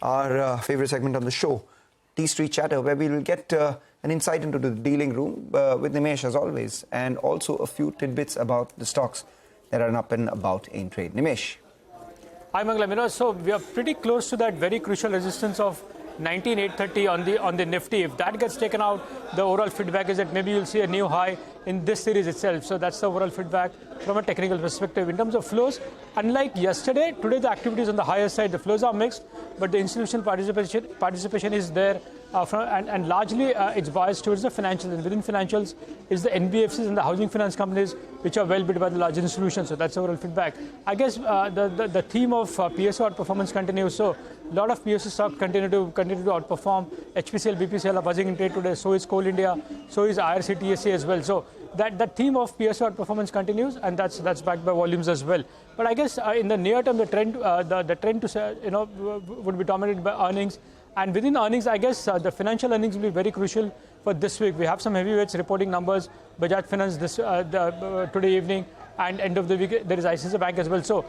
our favorite segment on the show, T Street Chatter, where we will get an insight into the dealing room with Nimesh as always, and also a few tidbits about the stocks that are up and about in trade. Nimesh. Hi Mangalam, so we are pretty close to that very crucial resistance of 19,830 on the Nifty. If that gets taken out, the overall feedback is that maybe you'll see a new high in this series itself. So that's the overall feedback from a technical perspective. In terms of flows, unlike yesterday, today the activity is on the higher side. The flows are mixed, but the institutional participation is there, and largely it's biased towards the financials. And within financials is the NBFCs and the housing finance companies, which are well bid by the large institutions. So that's overall feedback. I guess the theme of PSU outperformance continues. So a lot of PSU stocks continue to outperform. HPCL, BPCL are buzzing in trade today. So is Coal India. So is IRCTSC as well. So that theme of PSU outperformance continues, and that's backed by volumes as well. But I guess in the near term, the trend to would be dominated by earnings. And within earnings, I guess the financial earnings will be very crucial for this week. We have some heavyweights reporting numbers. Bajaj Finance today evening, and end of the week there is ICICI Bank as well. So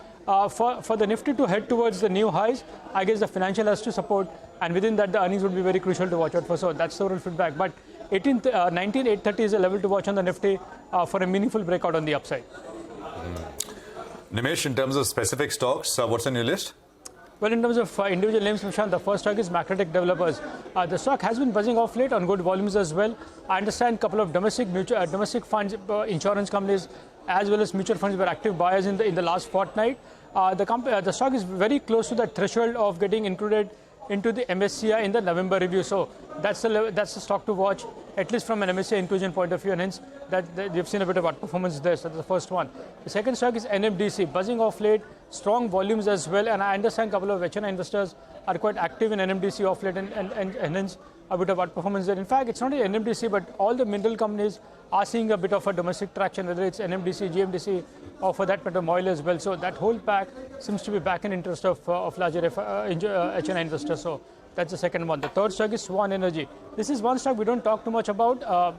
for the Nifty to head towards the new highs, I guess the financial has to support, and within that the earnings would be very crucial to watch out for. So that's the overall feedback. But 19,830 is a level to watch on the Nifty for a meaningful breakout on the upside. Nimesh, in terms of specific stocks, what's on your list? Well, in terms of individual names, Prashant, the first stock is Macrotech Developers. The stock has been buzzing off late on good volumes as well. I understand a couple of domestic funds, insurance companies, as well as mutual funds were active buyers in the last fortnight. The stock is very close to that threshold of getting included into the MSCI in the November review. So that's the stock to watch, at least from an MSCI inclusion point of view, and hence that you've seen a bit of outperformance there. So that's the first one. The second stock is NMDC, buzzing off late, strong volumes as well, and I understand a couple of HNI investors are quite active in NMDC off late, and hence a bit of outperformance there. In fact, it's not only NMDC, but all the mineral companies are seeing a bit of a domestic traction, whether it's NMDC, GMDC, or for that matter, MOIL as well. So that whole pack seems to be back in interest of larger HNI investors. So that's the second one. The third stock is Swan Energy. This is one stock we don't talk too much about.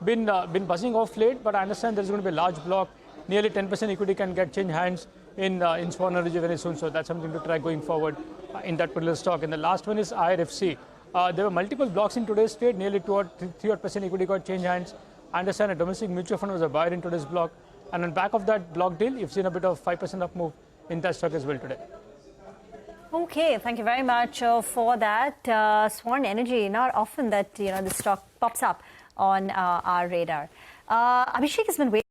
Been buzzing off late, but I understand there's going to be a large block. Nearly 10% equity can get change hands in Swan Energy very soon. So that's something to track going forward in that particular stock. And the last one is IRFC. There were multiple blocks in today's trade. Nearly 3% equity got change hands. I understand a domestic mutual fund was a buyer in today's block. And on back of that block deal, you've seen a bit of 5% up move in that stock as well today. Okay, thank you very much for that. Swan Energy, not often that the stock pops up on our radar. Abhishek has been waiting.